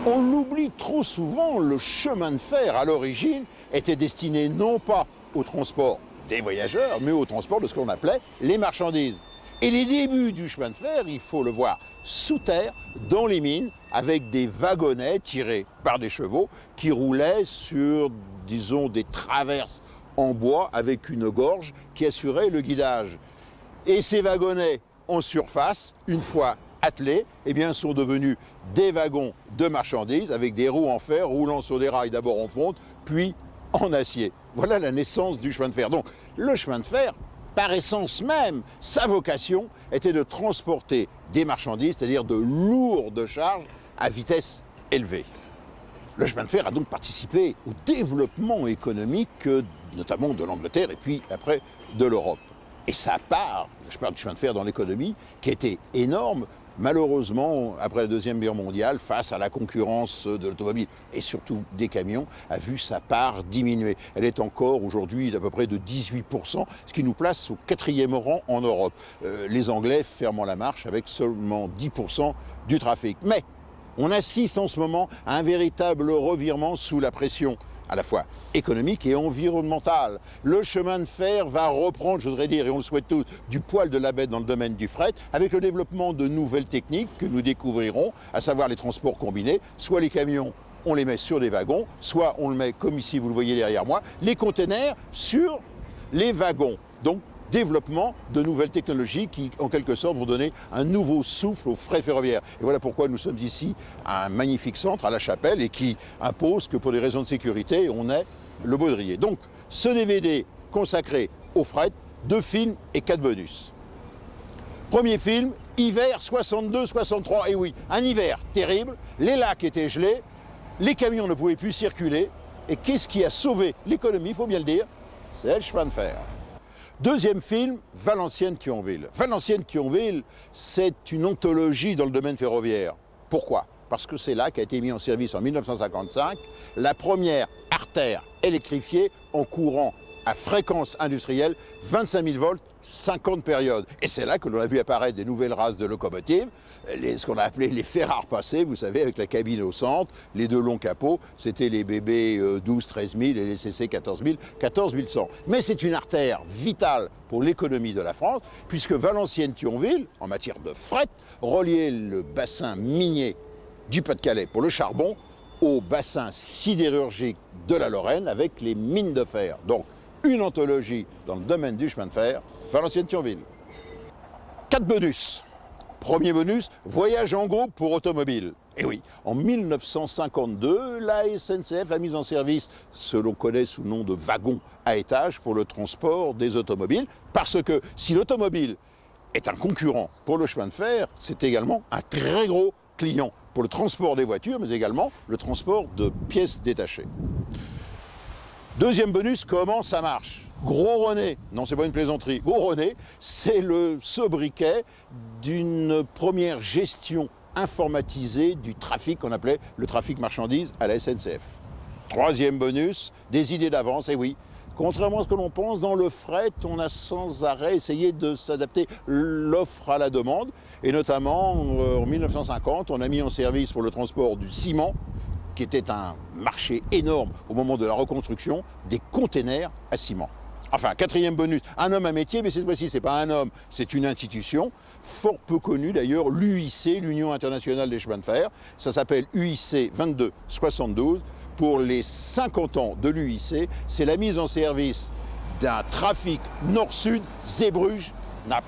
On l'oublie trop souvent, le chemin de fer, à l'origine, était destiné non pas au transport des voyageurs, mais au transport de ce qu'on appelait les marchandises. Et les débuts du chemin de fer, il faut le voir sous terre, dans les mines, avec des wagonnets tirés par des chevaux qui roulaient sur, disons, des traverses en bois avec une gorge qui assurait le guidage. Et ces wagonnets en surface, une fois attelés, eh bien, sont devenus des wagons de marchandises avec des roues en fer roulant sur des rails d'abord en fonte, puis en acier. Voilà la naissance du chemin de fer. Donc, le chemin de fer, par essence même, sa vocation était de transporter des marchandises, c'est-à-dire de lourdes charges à vitesse élevée. Le chemin de fer a donc participé au développement économique, notamment de l'Angleterre et puis après de l'Europe. Et sa part, je parle du chemin de fer dans l'économie, qui a été énorme, malheureusement, après la Deuxième Guerre mondiale, face à la concurrence de l'automobile et surtout des camions, a vu sa part diminuer. Elle est encore aujourd'hui d'à peu près de 18%, ce qui nous place au 4e rang en Europe. Les Anglais fermant la marche avec seulement 10% du trafic. Mais on assiste en ce moment à un véritable revirement sous la pression à la fois économique et environnementale. Le chemin de fer va reprendre, je voudrais dire, et on le souhaite tous, du poil de la bête dans le domaine du fret, avec le développement de nouvelles techniques que nous découvrirons, à savoir les transports combinés, soit les camions, on les met sur des wagons, soit on le met, comme ici vous le voyez derrière moi, les containers sur les wagons. Donc, développement de nouvelles technologies qui, en quelque sorte, vont donner un nouveau souffle au fret ferroviaire. Et voilà pourquoi nous sommes ici à un magnifique centre, à La Chapelle, et qui impose que pour des raisons de sécurité, on ait le baudrier. Donc, ce DVD consacré au fret, 2 films et 4 bonus. Premier film, hiver 62-63. Et oui, un hiver terrible, les lacs étaient gelés, les camions ne pouvaient plus circuler. Et qu'est-ce qui a sauvé l'économie, il faut bien le dire? C'est le chemin de fer. Deuxième film, Valenciennes-Thionville. Valenciennes-Thionville, c'est une anthologie dans le domaine ferroviaire. Pourquoi? Parce que c'est là qu'a été mis en service en 1955 la première artère électrifiée en courant à fréquence industrielle, 25 000 volts, 50 périodes. Et c'est là que l'on a vu apparaître des nouvelles races de locomotives, ce qu'on a appelé les fers à repasser, vous savez, avec la cabine au centre, les 2 longs capots, c'était les BB 12-13 000 et les CC 14 000, 14 100. Mais c'est une artère vitale pour l'économie de la France, puisque Valenciennes-Thionville, en matière de fret, reliait le bassin minier du Pas-de-Calais pour le charbon au bassin sidérurgique de la Lorraine avec les mines de fer. Donc, une anthologie dans le domaine du chemin de fer, Valenciennes-Thionville. 4 bonus. Premier bonus, voyage en groupe pour automobile. Et oui, en 1952, la SNCF a mis en service ce l'on connaît sous le nom de wagon à étage pour le transport des automobiles, parce que si l'automobile est un concurrent pour le chemin de fer, c'est également un très gros client pour le transport des voitures, mais également le transport de pièces détachées. Deuxième bonus, comment ça marche? Gros René, non c'est pas une plaisanterie, Gros René, c'est le sobriquet d'une première gestion informatisée du trafic qu'on appelait le trafic marchandises à la SNCF. Troisième bonus, des idées d'avance, et oui, contrairement à ce que l'on pense, dans le fret, on a sans arrêt essayé de s'adapter l'offre à la demande, et notamment en 1950, on a mis en service pour le transport du ciment, qui était un marché énorme au moment de la reconstruction, des containers à ciment. Enfin, quatrième bonus, un homme, un métier, mais cette fois-ci, c'est pas un homme, c'est une institution, fort peu connue d'ailleurs, l'UIC, l'Union internationale des chemins de fer. Ça s'appelle UIC 2272. Pour les 50 ans de l'UIC, c'est la mise en service d'un trafic nord-sud, Zeebrugge-Naples.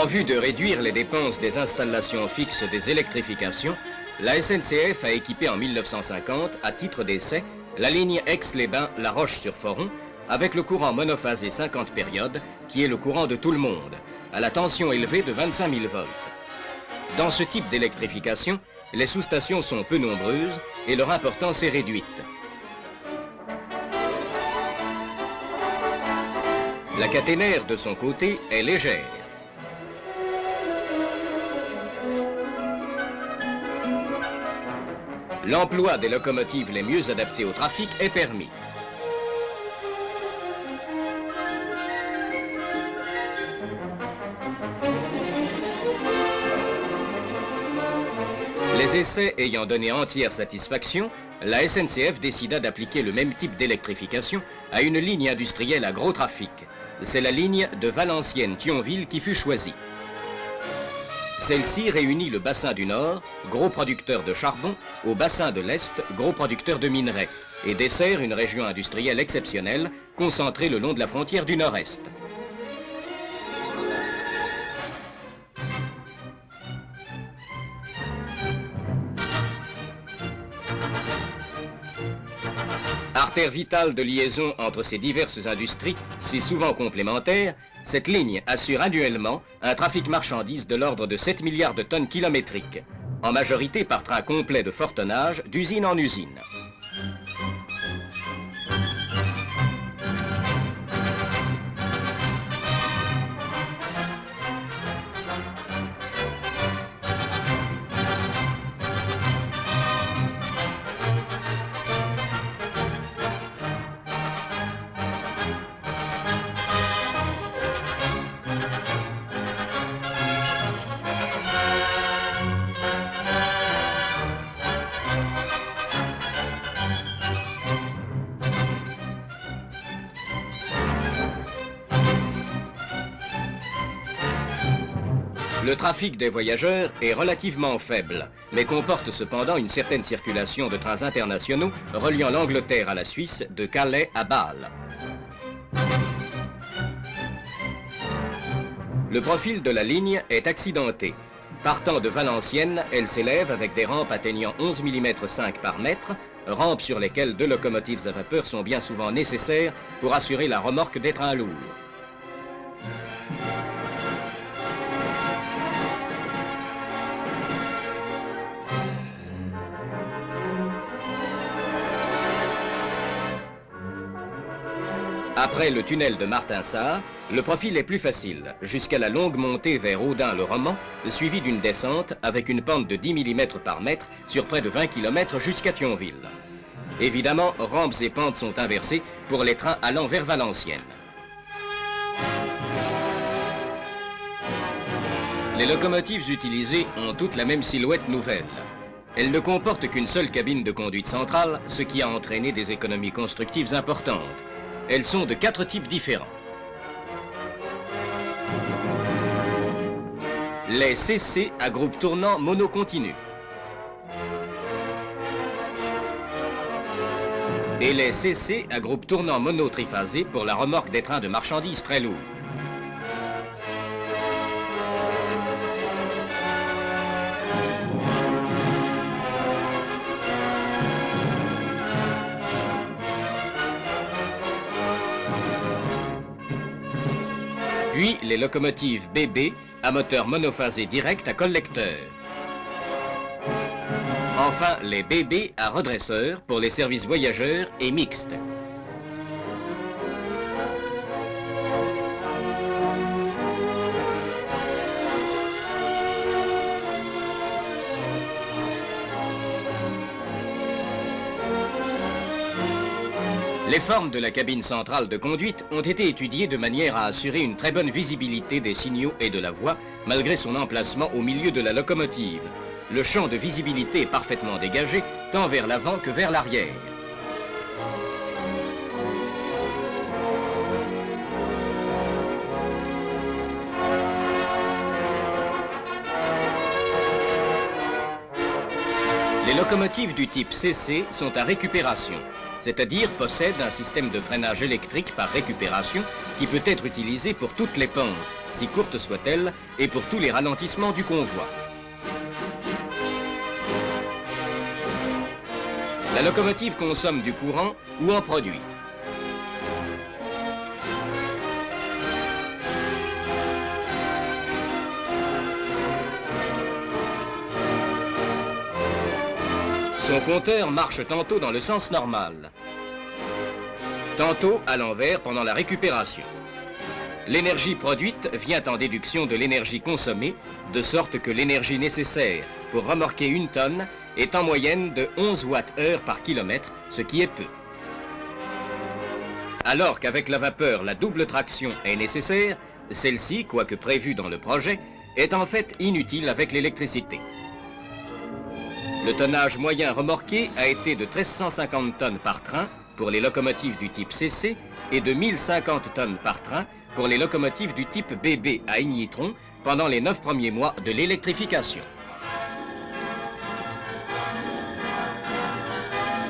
En vue de réduire les dépenses des installations fixes des électrifications, la SNCF a équipé en 1950, à titre d'essai, la ligne Aix-les-Bains-La Roche-sur-Foron avec le courant monophasé 50 périodes, qui est le courant de tout le monde, à la tension élevée de 25 000 volts. Dans ce type d'électrification, les sous-stations sont peu nombreuses et leur importance est réduite. La caténaire, de son côté, est légère. L'emploi des locomotives les mieux adaptées au trafic est permis. Les essais ayant donné entière satisfaction, la SNCF décida d'appliquer le même type d'électrification à une ligne industrielle à gros trafic. C'est la ligne de Valenciennes-Thionville qui fut choisie. Celle-ci réunit le bassin du Nord, gros producteur de charbon, au bassin de l'Est, gros producteur de minerais, et dessert une région industrielle exceptionnelle, concentrée le long de la frontière du Nord-Est. Artère vitale de liaison entre ces diverses industries, si souvent complémentaires, cette ligne assure annuellement un trafic marchandises de l'ordre de 7 milliards de tonnes kilométriques, en majorité par train complet de fort tonnage d'usine en usine. Le trafic des voyageurs est relativement faible, mais comporte cependant une certaine circulation de trains internationaux reliant l'Angleterre à la Suisse de Calais à Bâle. Le profil de la ligne est accidenté. Partant de Valenciennes, elle s'élève avec des rampes atteignant 11 mm 5 par mètre, rampes sur lesquelles 2 locomotives à vapeur sont bien souvent nécessaires pour assurer la remorque des trains lourds. Après le tunnel de Martinsart, le profil est plus facile, jusqu'à la longue montée vers Audun-le-Roman, suivie d'une descente avec une pente de 10 mm par mètre sur près de 20 km jusqu'à Thionville. Évidemment, rampes et pentes sont inversées pour les trains allant vers Valenciennes. Les locomotives utilisées ont toutes la même silhouette nouvelle. Elles ne comportent qu'une seule cabine de conduite centrale, ce qui a entraîné des économies constructives importantes. Elles sont de 4 types différents. Les CC à groupe tournant monocontinu. Et les CC à groupe tournant monotriphasé pour la remorque des trains de marchandises très lourds. Puis les locomotives BB à moteur monophasé direct à collecteur. Enfin, les BB à redresseur pour les services voyageurs et mixtes. Les formes de la cabine centrale de conduite ont été étudiées de manière à assurer une très bonne visibilité des signaux et de la voie, malgré son emplacement au milieu de la locomotive. Le champ de visibilité est parfaitement dégagé, tant vers l'avant que vers l'arrière. Les locomotives du type CC sont à récupération, c'est-à-dire possèdent un système de freinage électrique par récupération qui peut être utilisé pour toutes les pentes, si courtes soient-elles, et pour tous les ralentissements du convoi. La locomotive consomme du courant ou en produit. Son compteur marche tantôt dans le sens normal, tantôt à l'envers pendant la récupération. L'énergie produite vient en déduction de l'énergie consommée, de sorte que l'énergie nécessaire pour remorquer 1 tonne est en moyenne de 11 Wh par kilomètre, ce qui est peu. Alors qu'avec la vapeur, la double traction est nécessaire, celle-ci, quoique prévue dans le projet, est en fait inutile avec l'électricité. Le tonnage moyen remorqué a été de 1350 tonnes par train pour les locomotives du type CC et de 1050 tonnes par train pour les locomotives du type BB à ignitron pendant les 9 premiers mois de l'électrification.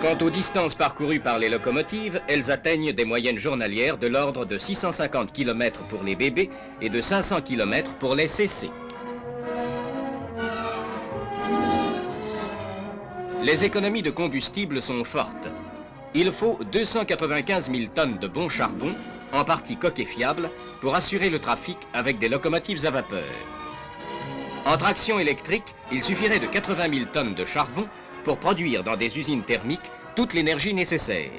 Quant aux distances parcourues par les locomotives, elles atteignent des moyennes journalières de l'ordre de 650 km pour les BB et de 500 km pour les CC. Les économies de combustible sont fortes. Il faut 295 000 tonnes de bon charbon, en partie coquéfiable, pour assurer le trafic avec des locomotives à vapeur. En traction électrique, il suffirait de 80 000 tonnes de charbon pour produire dans des usines thermiques toute l'énergie nécessaire.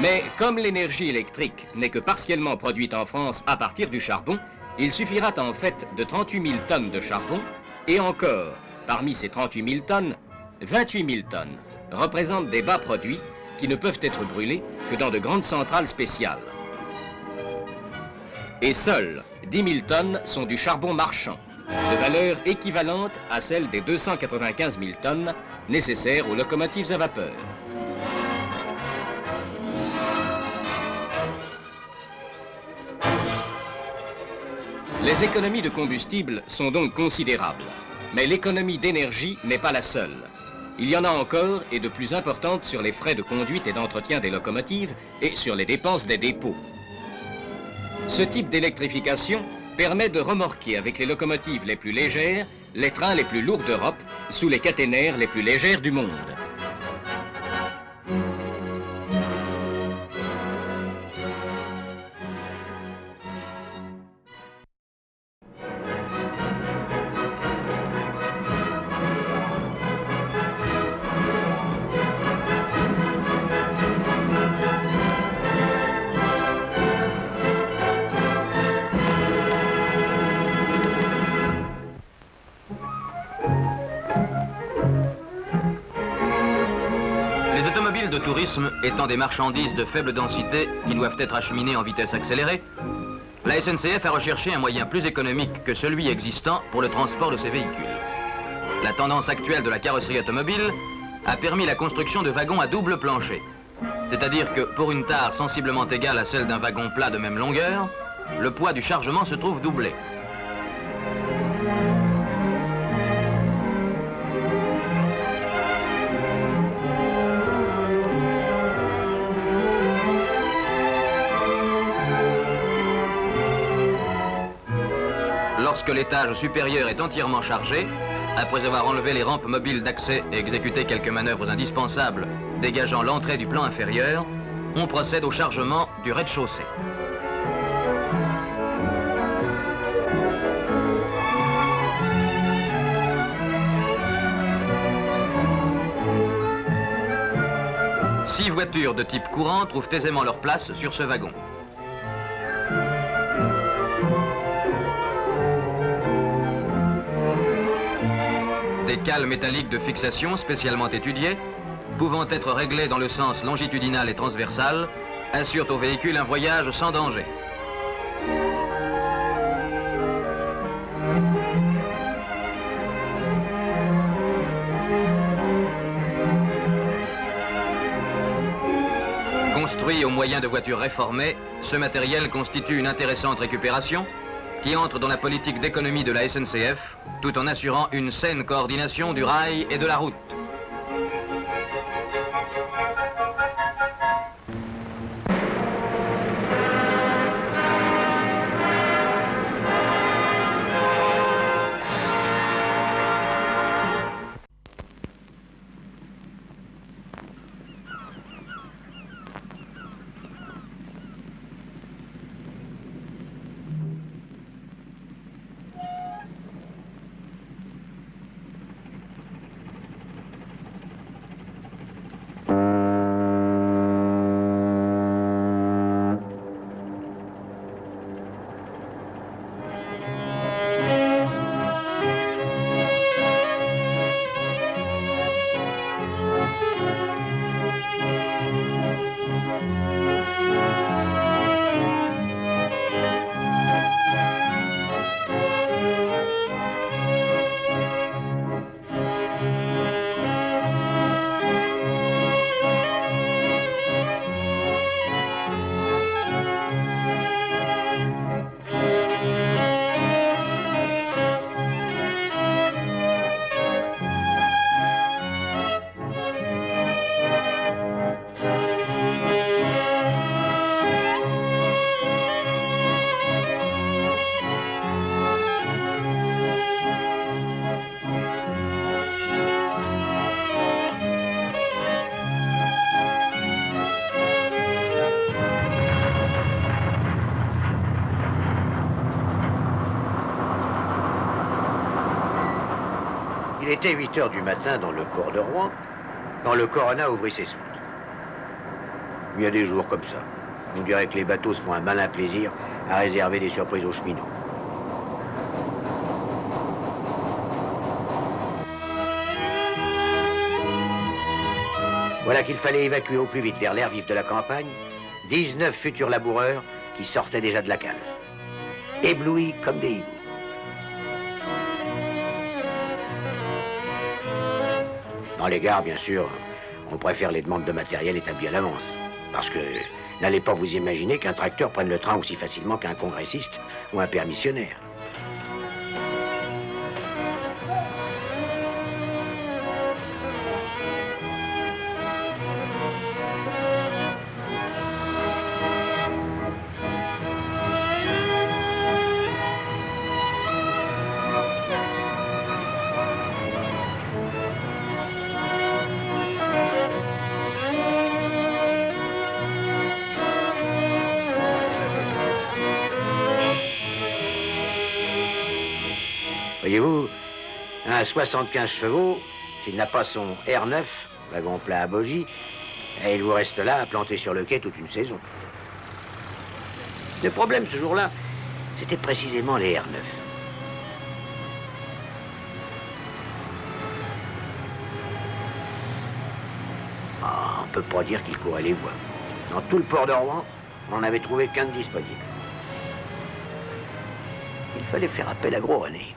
Mais comme l'énergie électrique n'est que partiellement produite en France à partir du charbon, il suffira en fait de 38 000 tonnes de charbon, et encore, parmi ces 38 000 tonnes, 28 000 tonnes représentent des bas produits qui ne peuvent être brûlés que dans de grandes centrales spéciales. Et seules 10 000 tonnes sont du charbon marchand, de valeur équivalente à celle des 295 000 tonnes nécessaires aux locomotives à vapeur. Les économies de combustible sont donc considérables, mais l'économie d'énergie n'est pas la seule. Il y en a encore et de plus importantes sur les frais de conduite et d'entretien des locomotives et sur les dépenses des dépôts. Ce type d'électrification permet de remorquer avec les locomotives les plus légères les trains les plus lourds d'Europe sous les caténaires les plus légères du monde. De tourisme étant des marchandises de faible densité qui doivent être acheminées en vitesse accélérée, la SNCF a recherché un moyen plus économique que celui existant pour le transport de ces véhicules. La tendance actuelle de la carrosserie automobile a permis la construction de wagons à double plancher, c'est-à-dire que pour une tare sensiblement égale à celle d'un wagon plat de même longueur, le poids du chargement se trouve doublé. Lorsque l'étage supérieur est entièrement chargé, après avoir enlevé les rampes mobiles d'accès et exécuté quelques manœuvres indispensables dégageant l'entrée du plan inférieur, on procède au chargement du rez-de-chaussée. Six voitures de type courant trouvent aisément leur place sur ce wagon. Des cales métalliques de fixation spécialement étudiées, pouvant être réglées dans le sens longitudinal et transversal, assurent au véhicule un voyage sans danger. Construit au moyen de voitures réformées, ce matériel constitue une intéressante récupération qui entre dans la politique d'économie de la SNCF, tout en assurant une saine coordination du rail et de la route. Il était 8 heures du matin dans le port de Rouen, quand le Corona ouvrit ses soutes. Il y a des jours comme ça. On dirait que les bateaux se font un malin plaisir à réserver des surprises aux cheminots. Voilà qu'il fallait évacuer au plus vite vers l'air vif de la campagne 19 futurs laboureurs qui sortaient déjà de la cale, éblouis comme des hiboux. Dans les gares, bien sûr, on préfère les demandes de matériel établies à l'avance, parce que n'allez pas vous imaginer qu'un tracteur prenne le train aussi facilement qu'un congressiste ou un permissionnaire. Voyez-vous, un 75 chevaux, s'il n'a pas son R9, wagon plein à bogie, il vous reste là à planter sur le quai toute une saison. Le problème ce jour-là, c'était précisément les R9. Ah, on peut pas dire qu'ils couraient les voies. Dans tout le port de Rouen, on n'en avait trouvé qu'un de disponible. Il fallait faire appel à Gros René.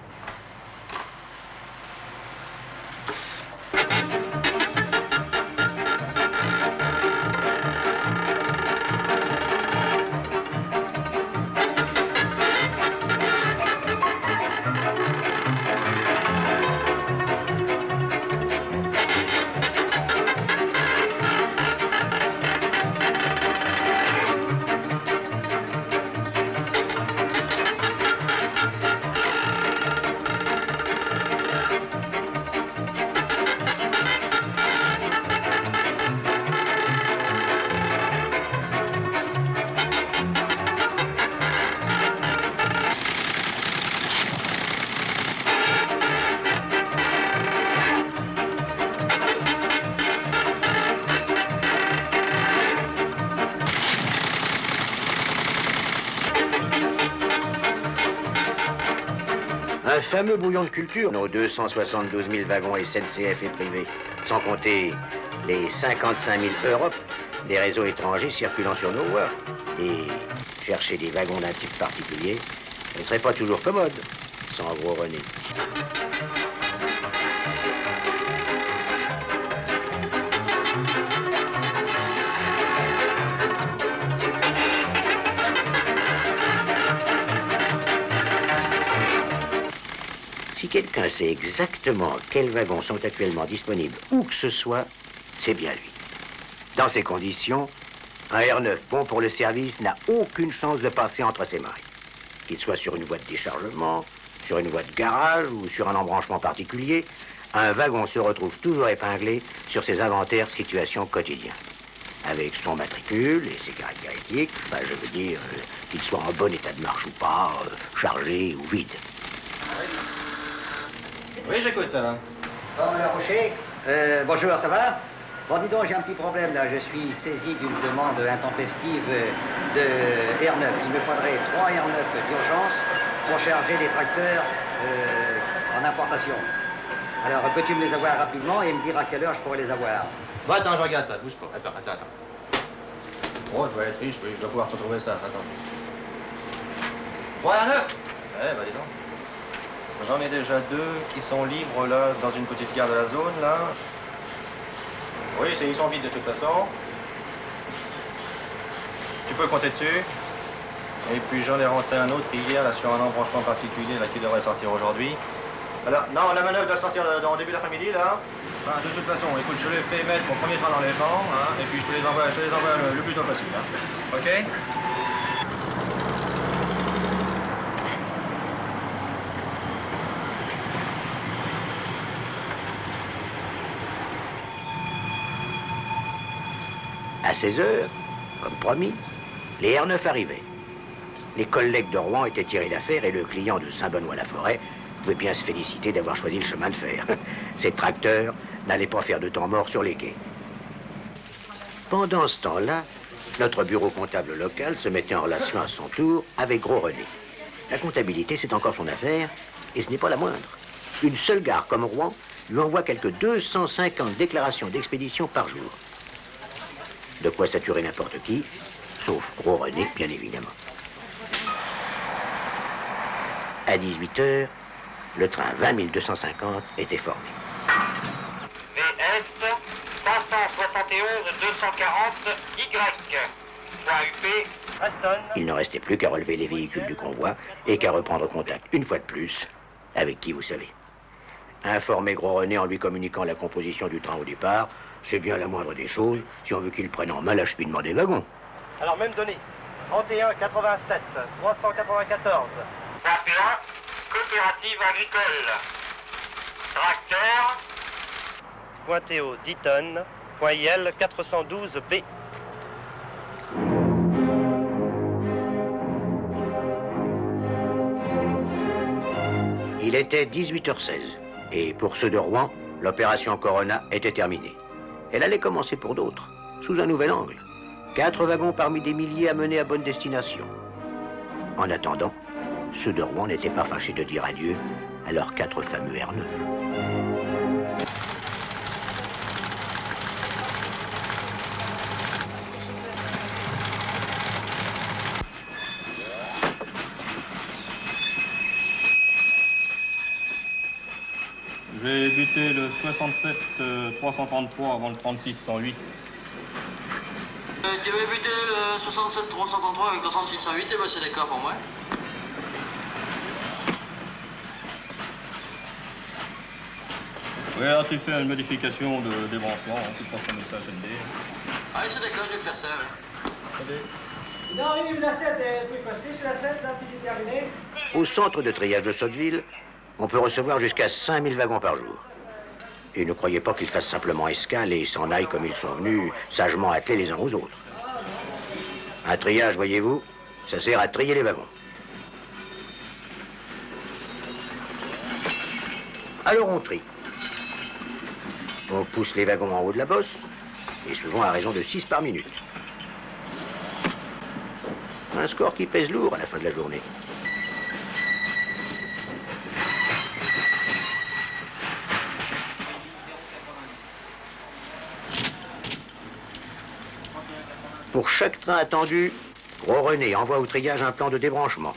Un fameux bouillon de culture, nos 272 000 wagons SNCF et privés, sans compter les 55 000 Europe, des réseaux étrangers circulant sur nos voies. Et chercher des wagons d'un type particulier, ce ne serait pas toujours commode, sans Gros René. Si quelqu'un sait exactement quels wagons sont actuellement disponibles où que ce soit, c'est bien lui. Dans ces conditions, un R9 bon pour le service n'a aucune chance de passer entre ses mailles. Qu'il soit sur une voie de déchargement, sur une voie de garage ou sur un embranchement particulier, un wagon se retrouve toujours épinglé sur ses inventaires situations quotidiens. Avec son matricule et ses caractéristiques, enfin, je veux dire, qu'il soit en bon état de marche ou pas, chargé ou vide. Oui, j'écoute. Bon, alors, Rocher, bonjour, ça va? Bon, dis donc, j'ai un petit problème, là. Je suis saisi d'une demande intempestive de R9. Il me faudrait 3 R9 d'urgence pour charger des tracteurs en importation. Alors, peux-tu me les avoir rapidement et me dire à quelle heure je pourrais les avoir? Bon, attends, je regarde ça, bouge pas. Attends. Oh, je vais être riche, oui, je vais pouvoir te trouver ça, attends. 3 R9? Eh, bah dis donc. J'en ai déjà 2 qui sont libres, là, dans une petite gare de la zone, là. Oui, ils sont vides de toute façon. Tu peux compter dessus. Et puis j'en ai rentré un autre hier, là, sur un embranchement particulier, là, qui devrait sortir aujourd'hui. Alors, non, la manœuvre doit sortir en début d'après-midi, là. Enfin, de toute façon, écoute, je les fais mettre mon premier train dans les vents, hein, et puis je te les envoie le plus tôt possible, hein. OK? À 16 heures, comme promis, les R9 arrivaient. Les collègues de Rouen étaient tirés d'affaire et le client de Saint-Benoît-la-Forêt pouvait bien se féliciter d'avoir choisi le chemin de fer. Ces tracteurs n'allaient pas faire de temps mort sur les quais. Pendant ce temps-là, notre bureau comptable local se mettait en relation à son tour avec Gros René. La comptabilité, c'est encore son affaire, et ce n'est pas la moindre. Une seule gare comme Rouen lui envoie quelques 250 déclarations d'expédition par jour. De quoi saturer n'importe qui, sauf Gros René, bien évidemment. À 18 h, le train 20 250 était formé. VS 571-240Y. Point UP, Preston. Il ne restait plus qu'à relever les véhicules du convoi et qu'à reprendre contact une fois de plus avec qui vous savez. Informer Gros René en lui communiquant la composition du train au départ, c'est bien la moindre des choses si on veut qu'il prenne en main l'acheminement des wagons. Alors, même donné. 31 87 394. Point P1, coopérative agricole. Tracteur. Point TO 10 tonnes. Point IL 412B. Il était 18h16 et pour ceux de Rouen, l'opération Corona était terminée. Elle allait commencer pour d'autres, sous un nouvel angle. 4 wagons parmi des milliers à mener à bonne destination. En attendant, ceux de Rouen n'étaient pas fâchés de dire adieu à leurs 4 fameux R9. J'ai buté le 67 333 avant le 36 108. Tu avais buté le 67 333 avec le 36 108, et ben c'est d'accord pour moi. Oui, alors tu fais une modification de débranchement, tu passes un message ND. Allez, c'est d'accord, je vais faire ça. Allez. Non, la 7 est posté sur la 7, là c'est terminé. Au centre de triage de Sotteville, on peut recevoir jusqu'à 5000 wagons par jour. Et ne croyez pas qu'ils fassent simplement escale et s'en aillent comme ils sont venus, sagement attelés les uns aux autres. Un triage, voyez-vous, ça sert à trier les wagons. Alors on trie. On pousse les wagons en haut de la bosse, et souvent à raison de 6 par minute. Un score qui pèse lourd à la fin de la journée. Pour chaque train attendu, Gros René envoie au triage un plan de débranchement.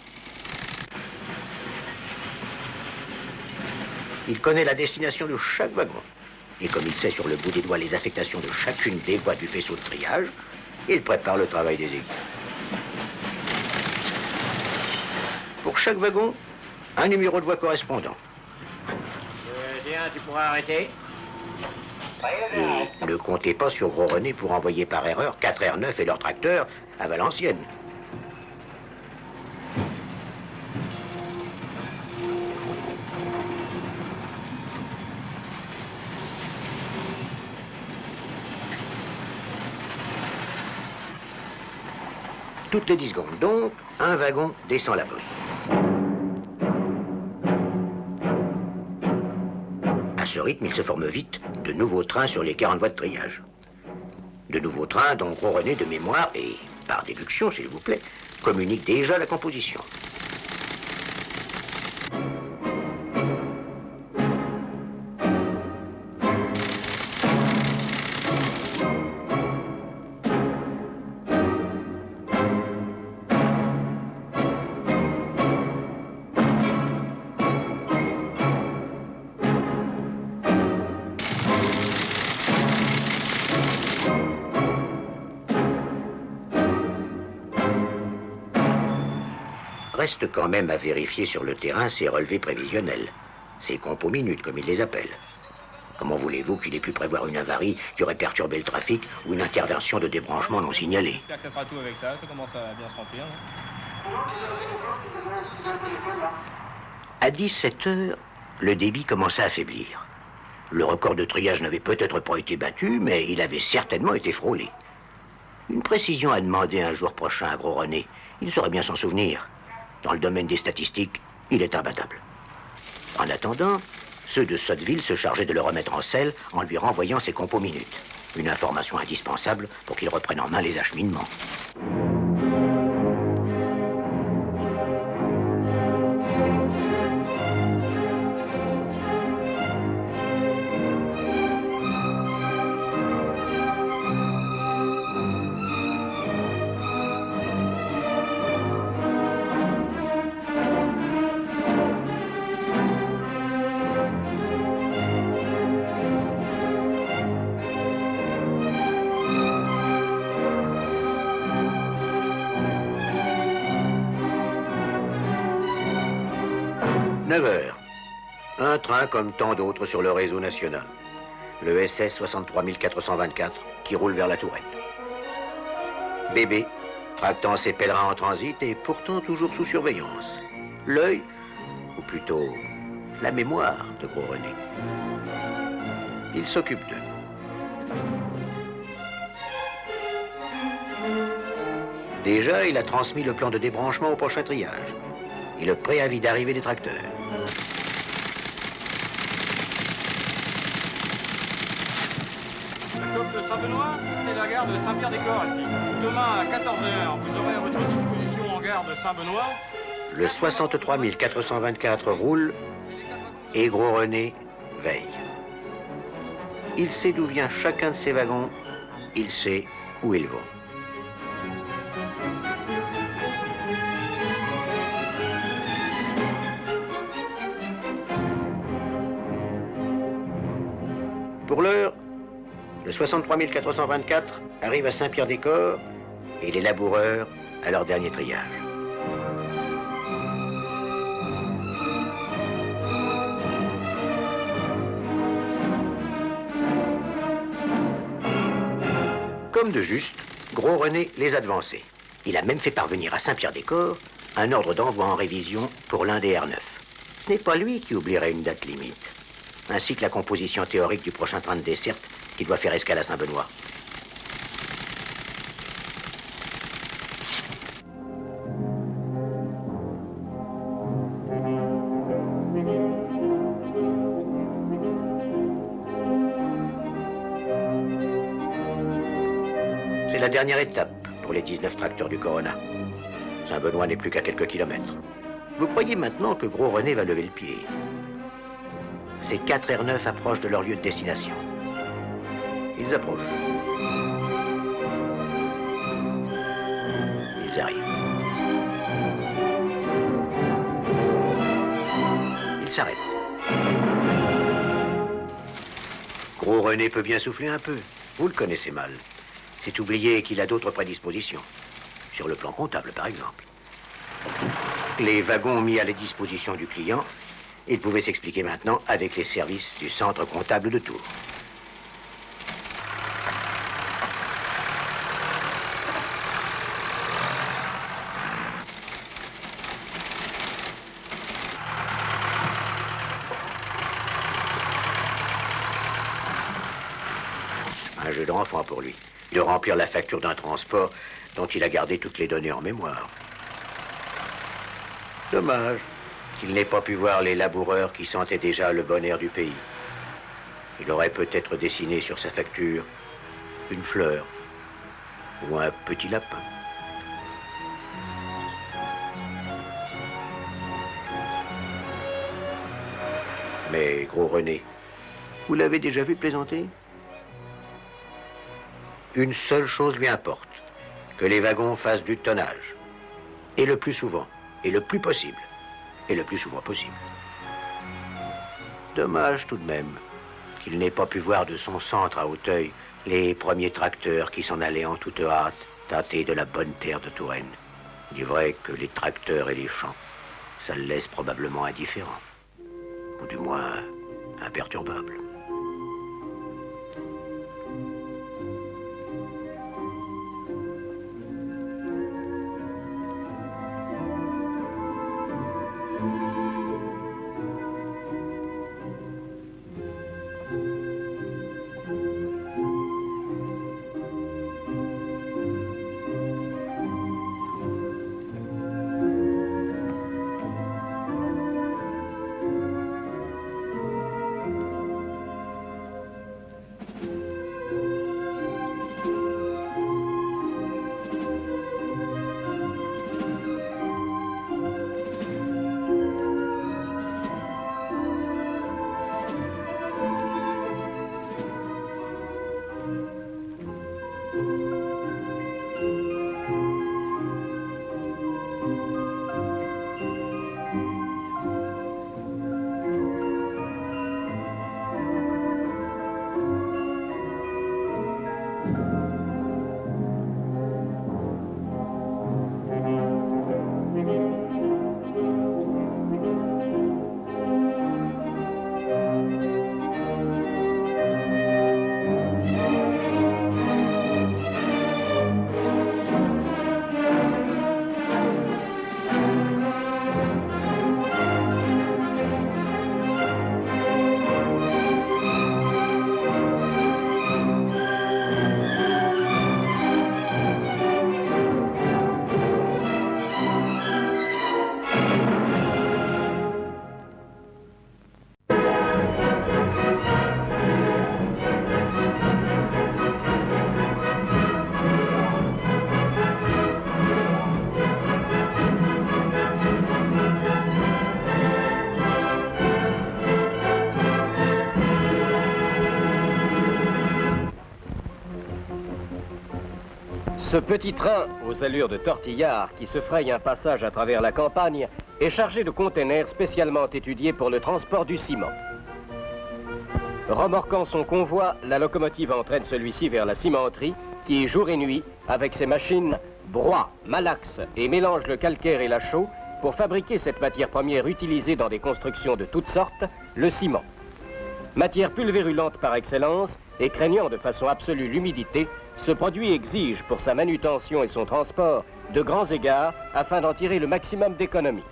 Il connaît la destination de chaque wagon. Et comme il sait sur le bout des doigts les affectations de chacune des voies du faisceau de triage, il prépare le travail des équipes. Pour chaque wagon, un numéro de voie correspondant. Tiens, tu pourras arrêter. Et ne comptez pas sur Gros René pour envoyer par erreur 4 R9 et leur tracteur à Valenciennes. Toutes les 10 secondes, donc, un wagon descend la bosse. À ce rythme, il se forme vite de nouveaux trains sur les 40 voies de triage. De nouveaux trains dont Gros René, de mémoire, et par déduction, s'il vous plaît, communique déjà la composition. Reste quand même à vérifier sur le terrain ces relevés prévisionnels, ces compos minutes comme ils les appellent. Comment voulez-vous qu'il ait pu prévoir une avarie qui aurait perturbé le trafic ou une intervention de débranchement non signalée? J'espère que ça sera tout avec ça commence à bien se remplir. À 17 h, le débit commença à faiblir. Le record de triage n'avait peut-être pas été battu, mais il avait certainement été frôlé. Une précision à demander un jour prochain à Gros René. Il saurait bien s'en souvenir. Dans le domaine des statistiques, il est imbattable. En attendant, ceux de Sotteville se chargeaient de le remettre en selle en lui renvoyant ses compos minutes. Une information indispensable pour qu'il reprenne en main les acheminements. Un train comme tant d'autres sur le réseau national. Le SS 63424 qui roule vers la Touraine. Bébé, tractant ses pèlerins en transit et pourtant toujours sous surveillance. L'œil, ou plutôt la mémoire de Gros René. Il s'occupe d'eux. Déjà, il a transmis le plan de débranchement au prochain triage et le préavis d'arrivée des tracteurs. La coque de Saint-Benoît, c'est la gare de Saint-Pierre-des-Corps ici. Demain à 14h, vous aurez à votre disposition en gare de Saint-Benoît. Le 63 424 roule et Gros René veille. Il sait d'où vient chacun de ces wagons, il sait où ils vont. Pour l'heure, le 63 424 arrive à Saint-Pierre-des-Corps et les laboureurs à leur dernier triage. Comme de juste, Gros René les a devancés. Il a même fait parvenir à Saint-Pierre-des-Corps un ordre d'envoi en révision pour l'un des R9. Ce n'est pas lui qui oublierait une date limite, ainsi que la composition théorique du prochain train de desserte qui doit faire escale à Saint-Benoît. C'est la dernière étape pour les 19 tracteurs du Corona. Saint-Benoît n'est plus qu'à quelques kilomètres. Vous croyez maintenant que Gros René va lever le pied? Ces 4 R9 approchent de leur lieu de destination. Ils approchent. Ils arrivent. Ils s'arrêtent. Gros René peut bien souffler un peu. Vous le connaissez mal. C'est oublier qu'il a d'autres prédispositions. Sur le plan comptable, par exemple. Les wagons mis à la disposition du client, il pouvait s'expliquer maintenant avec les services du centre comptable de Tours. Un jeu d'enfant pour lui, de remplir la facture d'un transport dont il a gardé toutes les données en mémoire. Dommage qu'il n'ait pas pu voir les laboureurs qui sentaient déjà le bon air du pays. Il aurait peut-être dessiné sur sa facture une fleur ou un petit lapin. Mais Gros René, vous l'avez déjà vu plaisanter? Une seule chose lui importe, que les wagons fassent du tonnage. Et le plus souvent, et le plus possible, et le plus souvent possible. Dommage tout de même qu'il n'ait pas pu voir de son centre à Auteuil les premiers tracteurs qui s'en allaient en toute hâte tâter de la bonne terre de Touraine. Il est vrai que les tracteurs et les champs, ça le laisse probablement indifférent, ou du moins imperturbable. Ce petit train, aux allures de tortillard, qui se fraye un passage à travers la campagne, est chargé de containers spécialement étudiés pour le transport du ciment. Remorquant son convoi, la locomotive entraîne celui-ci vers la cimenterie, qui, jour et nuit, avec ses machines, broie, malaxe et mélange le calcaire et la chaux pour fabriquer cette matière première utilisée dans des constructions de toutes sortes, le ciment. Matière pulvérulente par excellence et craignant de façon absolue l'humidité, ce produit exige pour sa manutention et son transport de grands égards afin d'en tirer le maximum d'économie.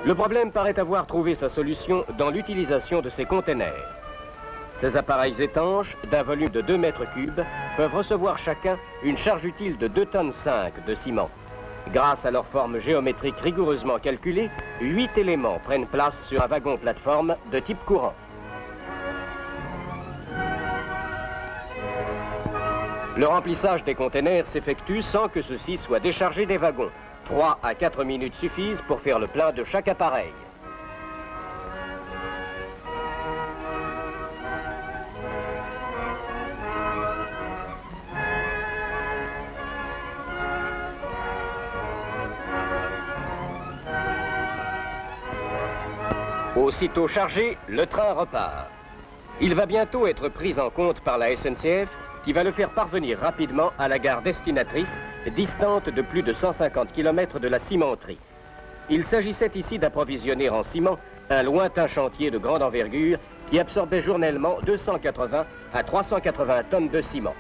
Le problème paraît avoir trouvé sa solution dans l'utilisation de ces containers. Ces appareils étanches, d'un volume de 2 mètres cubes, peuvent recevoir chacun une charge utile de 2,5 tonnes de ciment. Grâce à leur forme géométrique rigoureusement calculée, 8 éléments prennent place sur un wagon-plateforme de type courant. Le remplissage des containers s'effectue sans que ceux-ci soient déchargés des wagons. 3 à 4 minutes suffisent pour faire le plein de chaque appareil. Aussitôt chargé, le train repart. Il va bientôt être pris en compte par la SNCF qui va le faire parvenir rapidement à la gare destinatrice, distante de plus de 150 km de la cimenterie. Il s'agissait ici d'approvisionner en ciment un lointain chantier de grande envergure qui absorbait journellement 280 à 380 tonnes de ciment.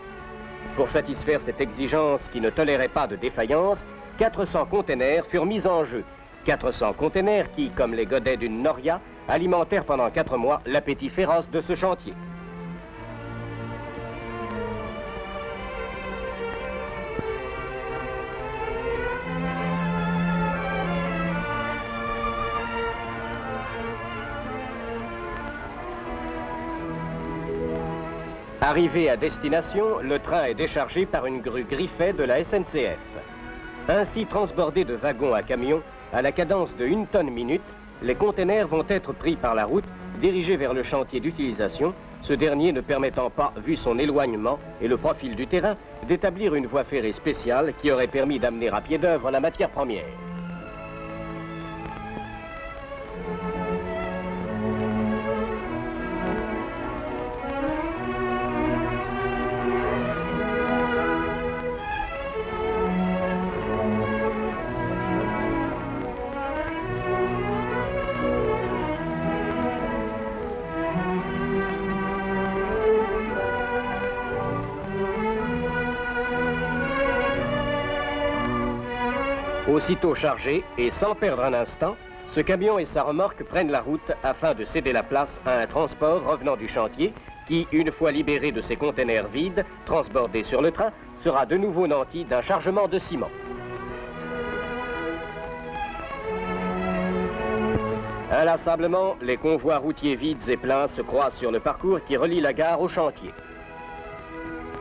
Pour satisfaire cette exigence qui ne tolérait pas de défaillance, 400 containers furent mis en jeu. 400 containers qui, comme les godets d'une noria, alimentèrent pendant 4 mois l'appétit féroce de ce chantier. Arrivé à destination, le train est déchargé par une grue griffée de la SNCF. Ainsi transbordés de wagons à camions, à la cadence de 1 tonne minute, les containers vont être pris par la route, dirigés vers le chantier d'utilisation, ce dernier ne permettant pas, vu son éloignement et le profil du terrain, d'établir une voie ferrée spéciale qui aurait permis d'amener à pied d'œuvre la matière première. Aussitôt chargé et sans perdre un instant, ce camion et sa remorque prennent la route afin de céder la place à un transport revenant du chantier qui, une fois libéré de ses containers vides, transbordé sur le train, sera de nouveau nanti d'un chargement de ciment. Inlassablement, les convois routiers vides et pleins se croisent sur le parcours qui relie la gare au chantier.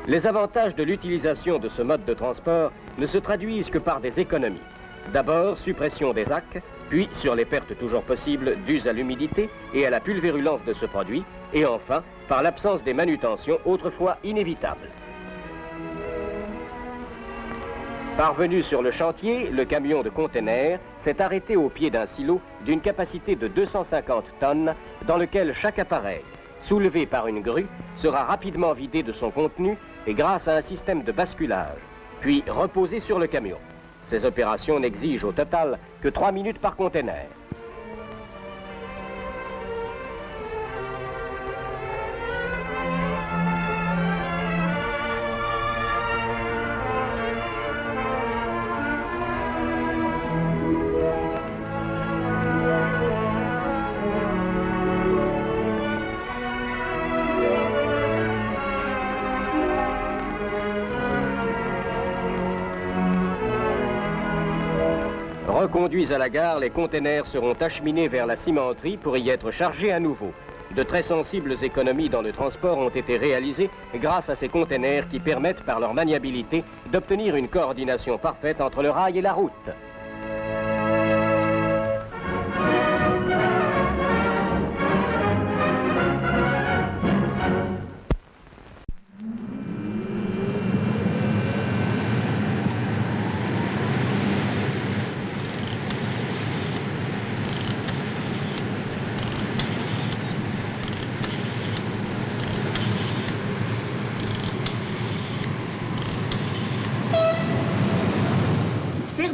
Les avantages de l'utilisation de ce mode de transport ne se traduisent que par des économies. D'abord, suppression des acques, puis sur les pertes toujours possibles dues à l'humidité et à la pulvérulence de ce produit, et enfin, par l'absence des manutentions autrefois inévitables. Parvenu sur le chantier, le camion de containers s'est arrêté au pied d'un silo d'une capacité de 250 tonnes dans lequel chaque appareil, soulevé par une grue, sera rapidement vidé de son contenu et grâce à un système de basculage, puis reposé sur le camion. Ces opérations n'exigent au total que 3 minutes par container. Reconduits à la gare, les containers seront acheminés vers la cimenterie pour y être chargés à nouveau. De très sensibles économies dans le transport ont été réalisées grâce à ces containers qui permettent par leur maniabilité d'obtenir une coordination parfaite entre le rail et la route.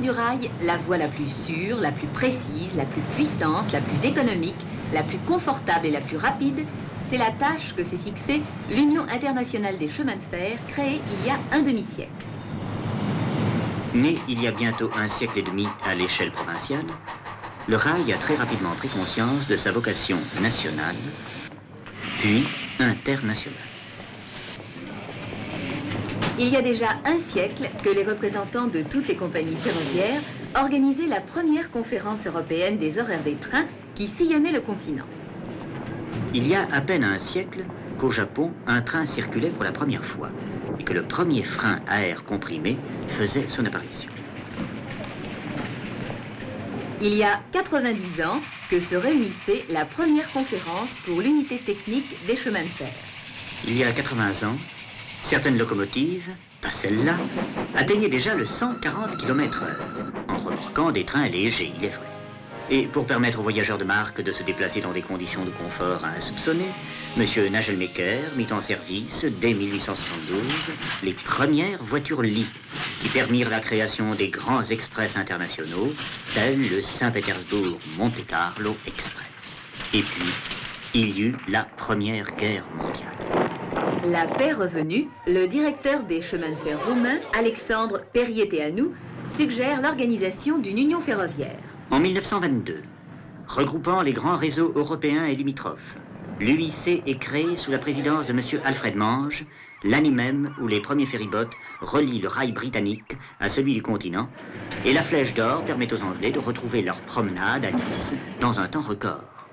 du rail la voie la plus sûre, la plus précise, la plus puissante, la plus économique, la plus confortable et la plus rapide, c'est la tâche que s'est fixée l'Union internationale des chemins de fer, créée il y a un demi-siècle. Né il y a bientôt un siècle et demi à l'échelle provinciale, le rail a très rapidement pris conscience de sa vocation nationale, puis internationale. Il y a déjà un siècle que les représentants de toutes les compagnies ferroviaires organisaient la première conférence européenne des horaires des trains qui sillonnait le continent. Il y a à peine un siècle qu'au Japon, un train circulait pour la première fois et que le premier frein à air comprimé faisait son apparition. Il y a 90 ans que se réunissait la première conférence pour l'unité technique des chemins de fer. Il y a 80 ans, certaines locomotives, pas celle-là, atteignaient déjà le 140 km/h, en remorquant des trains légers, il est vrai. Et pour permettre aux voyageurs de marque de se déplacer dans des conditions de confort insoupçonnées, M. Nagelmaker mit en service, dès 1872, les premières voitures lits, qui permirent la création des grands express internationaux, tels le Saint-Pétersbourg-Monte-Carlo Express. Et puis, il y eut la Première Guerre mondiale. La paix revenue, le directeur des chemins de fer roumains, Alexandre Perieteanu, suggère l'organisation d'une union ferroviaire. En 1922, regroupant les grands réseaux européens et limitrophes, l'UIC est créé sous la présidence de M. Alfred Mange, l'année même où les premiers ferryboats relient le rail britannique à celui du continent, et la Flèche d'Or permet aux Anglais de retrouver leur promenade à Nice dans un temps record.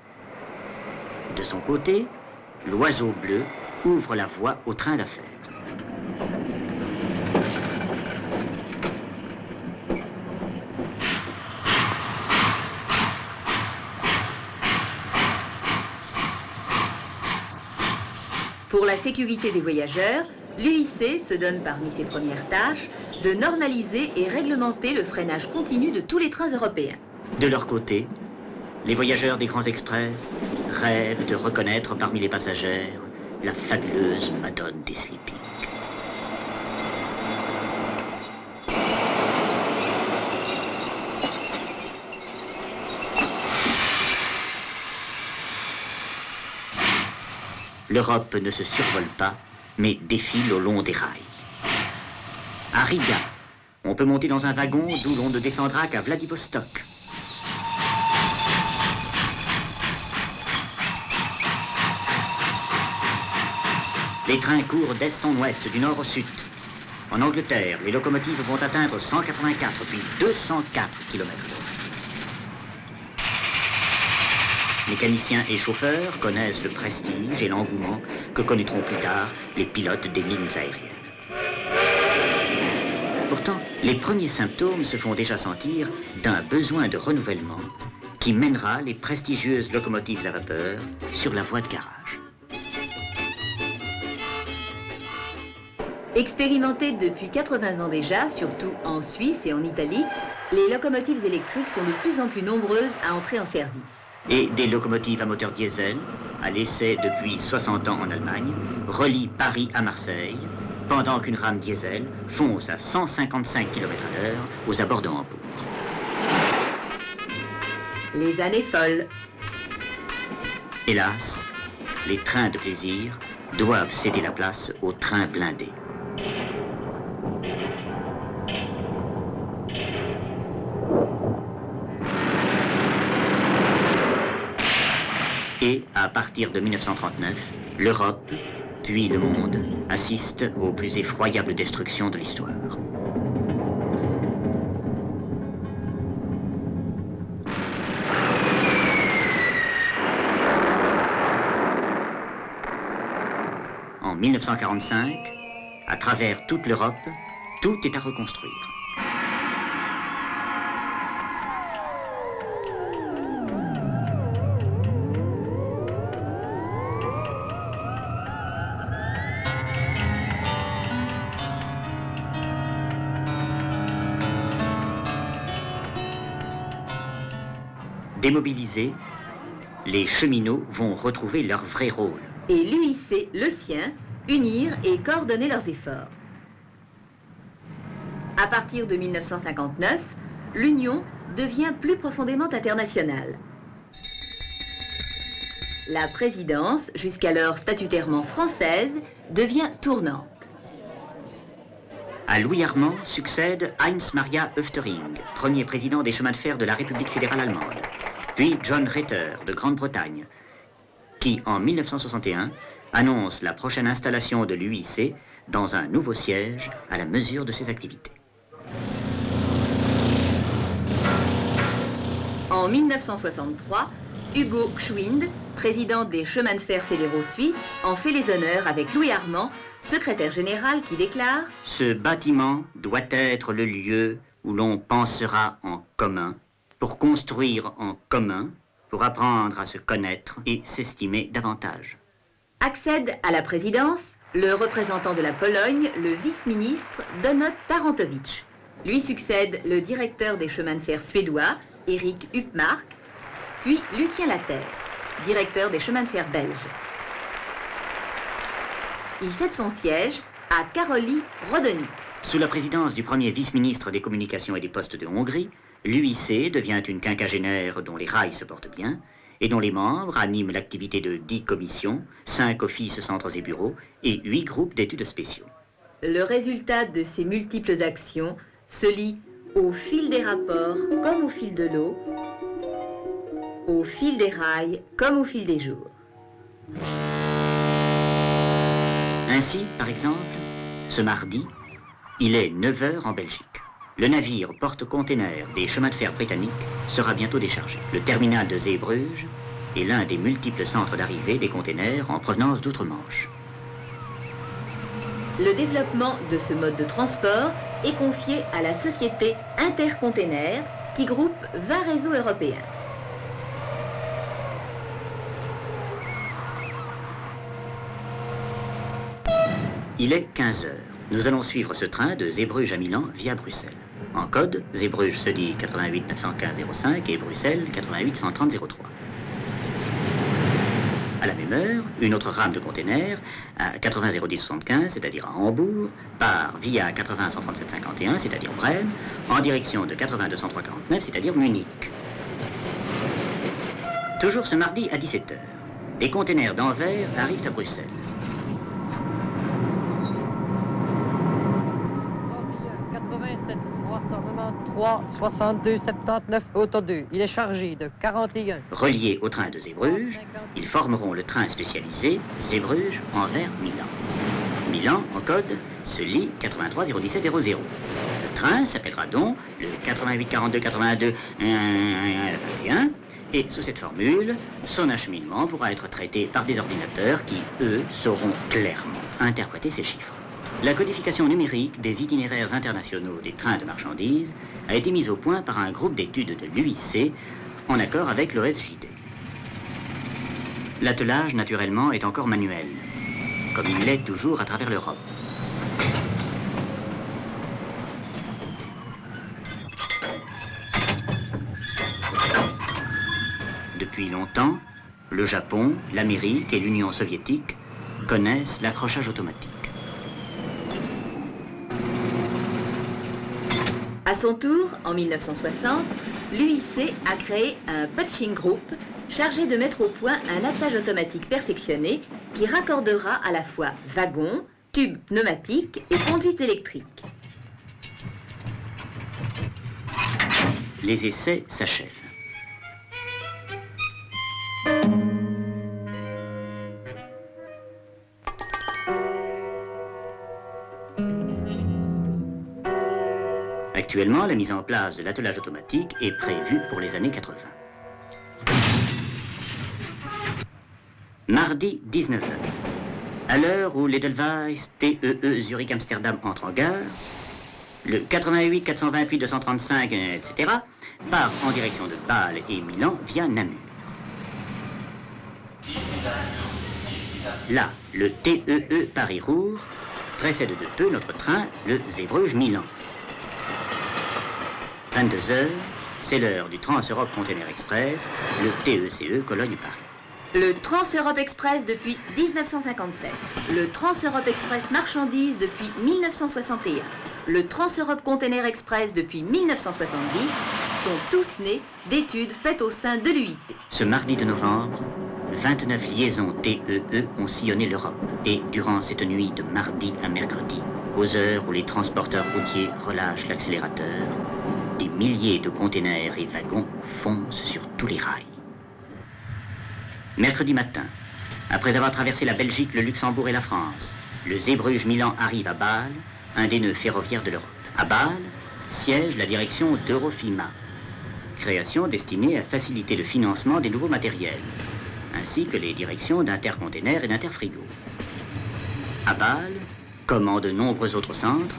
De son côté, l'Oiseau Bleu ouvre la voie au train d'affaires. Pour la sécurité des voyageurs, l'UIC se donne parmi ses premières tâches de normaliser et réglementer le freinage continu de tous les trains européens. De leur côté, les voyageurs des grands express rêvent de reconnaître parmi les passagères la fabuleuse Madone des Sleeping. L'Europe ne se survole pas, mais défile au long des rails. À Riga, on peut monter dans un wagon d'où l'on ne descendra qu'à Vladivostok. Les trains courent d'est en ouest, du nord au sud. En Angleterre, les locomotives vont atteindre 184 puis 204 km/h. Mécaniciens et chauffeurs connaissent le prestige et l'engouement que connaîtront plus tard les pilotes des lignes aériennes. Pourtant, les premiers symptômes se font déjà sentir d'un besoin de renouvellement qui mènera les prestigieuses locomotives à vapeur sur la voie de garage. Expérimentées depuis 80 ans déjà, surtout en Suisse et en Italie, les locomotives électriques sont de plus en plus nombreuses à entrer en service. Et des locomotives à moteur diesel, à l'essai depuis 60 ans en Allemagne, relient Paris à Marseille, pendant qu'une rame diesel fonce à 155 km/h aux abords de Hambourg. Les années folles. Hélas, les trains de plaisir doivent céder la place aux trains blindés. Et à partir de 1939, l'Europe, puis le monde, assistent aux plus effroyables destructions de l'histoire. En 1945, à travers toute l'Europe, tout est à reconstruire. Démobilisés, les cheminots vont retrouver leur vrai rôle. Et l'UIC, le sien, unir et coordonner leurs efforts. À partir de 1959, l'Union devient plus profondément internationale. La présidence, jusqu'alors statutairement française, devient tournante. À Louis Armand succède Heinz Maria Oeftering, premier président des chemins de fer de la République fédérale allemande, puis John Retter de Grande-Bretagne, qui, en 1961, annonce la prochaine installation de l'UIC dans un nouveau siège à la mesure de ses activités. En 1963, Hugo Gschwind, président des chemins de fer fédéraux suisses, en fait les honneurs avec Louis Armand, secrétaire général, qui déclare « Ce bâtiment doit être le lieu où l'on pensera en commun, pour construire en commun, pour apprendre à se connaître et s'estimer davantage. » Accède à la présidence le représentant de la Pologne, le vice-ministre Donat Tarantowicz. Lui succède le directeur des chemins de fer suédois, Erik Upmark, puis Lucien Laterre, directeur des chemins de fer belges. Il cède son siège à Károly Rodoni. Sous la présidence du premier vice-ministre des communications et des postes de Hongrie, l'UIC devient une quinquagénaire dont les rails se portent bien et dont les membres animent l'activité de 10 commissions, 5 offices, centres et bureaux et 8 groupes d'études spéciaux. Le résultat de ces multiples actions se lie au fil des rapports comme au fil de l'eau, au fil des rails comme au fil des jours. Ainsi, par exemple, ce mardi, il est 9h en Belgique. Le navire porte-container des chemins de fer britanniques sera bientôt déchargé. Le terminal de Zeebrugge est l'un des multiples centres d'arrivée des containers en provenance d'outre-Manche. Le développement de ce mode de transport est confié à la société Intercontainer qui groupe 20 réseaux européens. Il est 15h. Nous allons suivre ce train de Zeebrugge à Milan via Bruxelles. En code, Zeebrugge se dit 88 915 05 et Bruxelles 88 130 03. À la même heure, une autre rame de containers à 80 010 75, c'est-à-dire à Hambourg, part via 80 137 51, c'est-à-dire Brême, en direction de 80 203 49, c'est-à-dire Munich. Toujours ce mardi à 17h, des containers d'Anvers arrivent à Bruxelles. 3, 62, 79, auto 2. Il est chargé de 41. Reliés au train de Zeebrugge, ils formeront le train spécialisé Zeebrugge Anvers Milan. Milan, en code, se lit 83 017 00. Le train s'appellera donc le 88 42 82 21 et sous cette formule, son acheminement pourra être traité par des ordinateurs qui, eux, sauront clairement interpréter ces chiffres. La codification numérique des itinéraires internationaux des trains de marchandises a été mise au point par un groupe d'études de l'UIC en accord avec l'OSJT. L'attelage, naturellement, est encore manuel, comme il l'est toujours à travers l'Europe. Depuis longtemps, le Japon, l'Amérique et l'Union soviétique connaissent l'accrochage automatique. À son tour, en 1960, l'UIC a créé un Punching Group chargé de mettre au point un attelage automatique perfectionné qui raccordera à la fois wagons, tubes pneumatiques et conduites électriques. Les essais s'achèvent. Actuellement, la mise en place de l'attelage automatique est prévue pour les années 80. Mardi 19h. À l'heure où l'Edelweiss TEE Zurich-Amsterdam entre en gare, le 88 428 235, etc., part en direction de Bâle et Milan via Namur. Là, le TEE Paris-Roure précède de peu notre train, le Zeebrugge-Milan. 22h, c'est l'heure du Trans-Europe Container Express, le TECE Cologne-Paris. Le Trans-Europe Express depuis 1957. Le Trans-Europe Express marchandises depuis 1961. le Trans-Europe Container Express depuis 1970 sont tous nés d'études faites au sein de l'UIC. Ce mardi de novembre, 29 liaisons TEE ont sillonné l'Europe. Et durant cette nuit de mardi à mercredi, aux heures où les transporteurs routiers relâchent l'accélérateur, des milliers de containers et wagons foncent sur tous les rails. Mercredi matin, après avoir traversé la Belgique, le Luxembourg et la France, le Zeebrugge-Milan arrive à Bâle, un des nœuds ferroviaires de l'Europe. À Bâle siège la direction d'Eurofima, création destinée à faciliter le financement des nouveaux matériels, ainsi que les directions d'Intercontainer et d'Interfrigo. À Bâle, comme en de nombreux autres centres,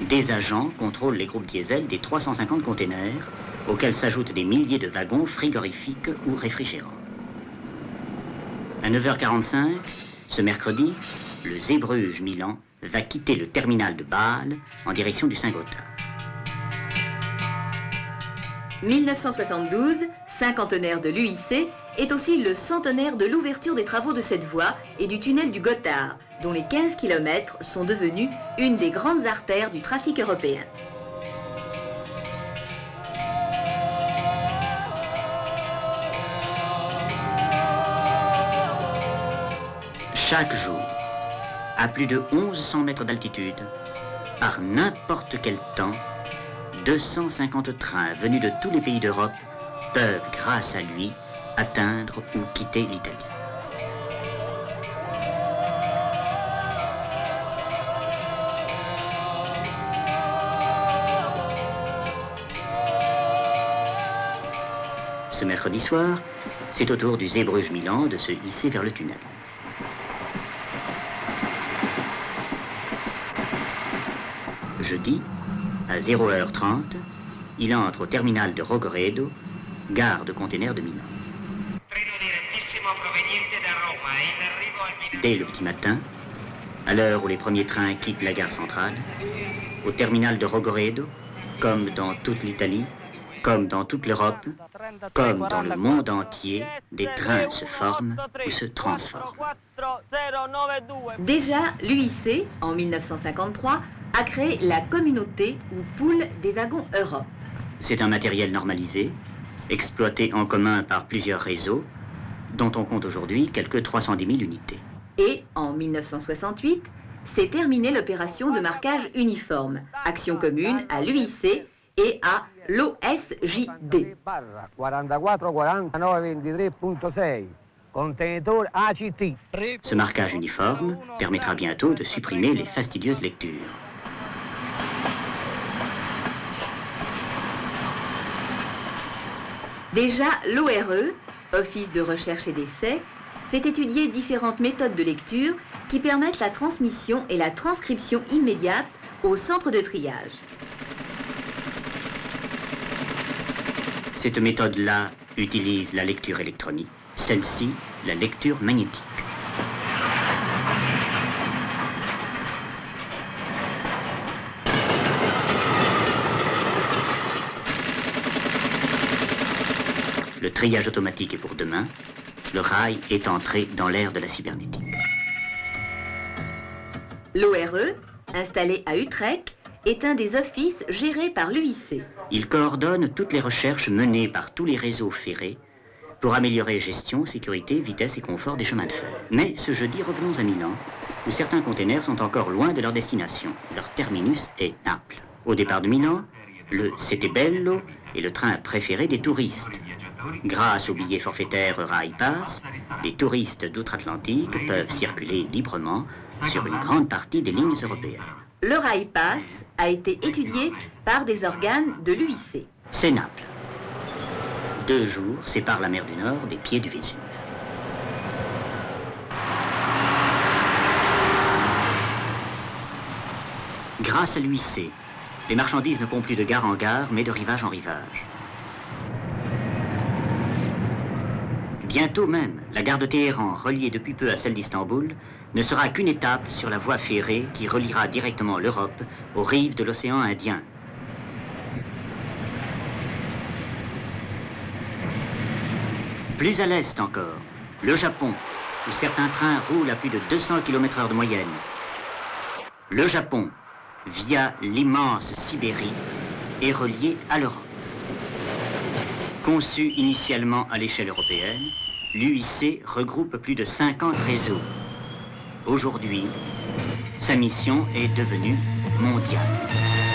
des agents contrôlent les groupes diesel des 350 containers, auxquels s'ajoutent des milliers de wagons frigorifiques ou réfrigérants. À 9h45, ce mercredi, le Zeebrugge-Milan va quitter le terminal de Bâle en direction du Saint-Gothard. 1972, cinquantenaire de l'UIC, est aussi le centenaire de l'ouverture des travaux de cette voie et du tunnel du Gothard, dont les 15 km sont devenus une des grandes artères du trafic européen. Chaque jour, à plus de 1100 mètres d'altitude, par n'importe quel temps, 250 trains venus de tous les pays d'Europe peuvent, grâce à lui, atteindre ou quitter l'Italie. Ce mercredi soir, c'est au tour du Zeebrugge-Milan de se hisser vers le tunnel. Jeudi, à 0h30, il entre au terminal de Rogoredo, gare de containers de Milan. Dès le petit matin, à l'heure où les premiers trains quittent la gare centrale, au terminal de Rogoredo, comme dans toute l'Italie, comme dans toute l'Europe, comme dans le monde entier, des trains se forment ou se transforment. Déjà, l'UIC, en 1953, a créé la communauté ou pool des wagons Europe. C'est un matériel normalisé, exploité en commun par plusieurs réseaux, dont on compte aujourd'hui quelques 310 000 unités. Et, en 1968, s'est terminée l'opération de marquage uniforme, action commune à l'UIC et à l'OSJD. Ce marquage uniforme permettra bientôt de supprimer les fastidieuses lectures. Déjà, l'ORE, Office de recherche et d'essai, fait étudier différentes méthodes de lecture qui permettent la transmission et la transcription immédiate au centre de triage. Cette méthode-là utilise la lecture électronique, celle-ci, la lecture magnétique. Le triage automatique est pour demain. Le rail est entré dans l'ère de la cybernétique. L'ORE, installé à Utrecht, est un des offices gérés par l'UIC. Il coordonne toutes les recherches menées par tous les réseaux ferrés pour améliorer gestion, sécurité, vitesse et confort des chemins de fer. Mais ce jeudi, revenons à Milan, où certains containers sont encore loin de leur destination. Leur terminus est Naples. Au départ de Milan, le Setebello est le train préféré des touristes. Grâce au billet forfaitaire Rai Pass, les touristes d'outre-Atlantique peuvent circuler librement sur une grande partie des lignes européennes. Le Rai Pass a été étudié par des organes de l'UIC. C'est Naples. 2 jours séparent la mer du Nord des pieds du Vésuve. Grâce à l'UIC, les marchandises ne vont plus de gare en gare, mais de rivage en rivage. Bientôt même, la gare de Téhéran, reliée depuis peu à celle d'Istanbul, ne sera qu'une étape sur la voie ferrée qui reliera directement l'Europe aux rives de l'océan Indien. Plus à l'est encore, le Japon, où certains trains roulent à plus de 200 km/h de moyenne. Le Japon, via l'immense Sibérie, est relié à l'Europe. Conçu initialement à l'échelle européenne, l'UIC regroupe plus de 50 réseaux. Aujourd'hui, sa mission est devenue mondiale.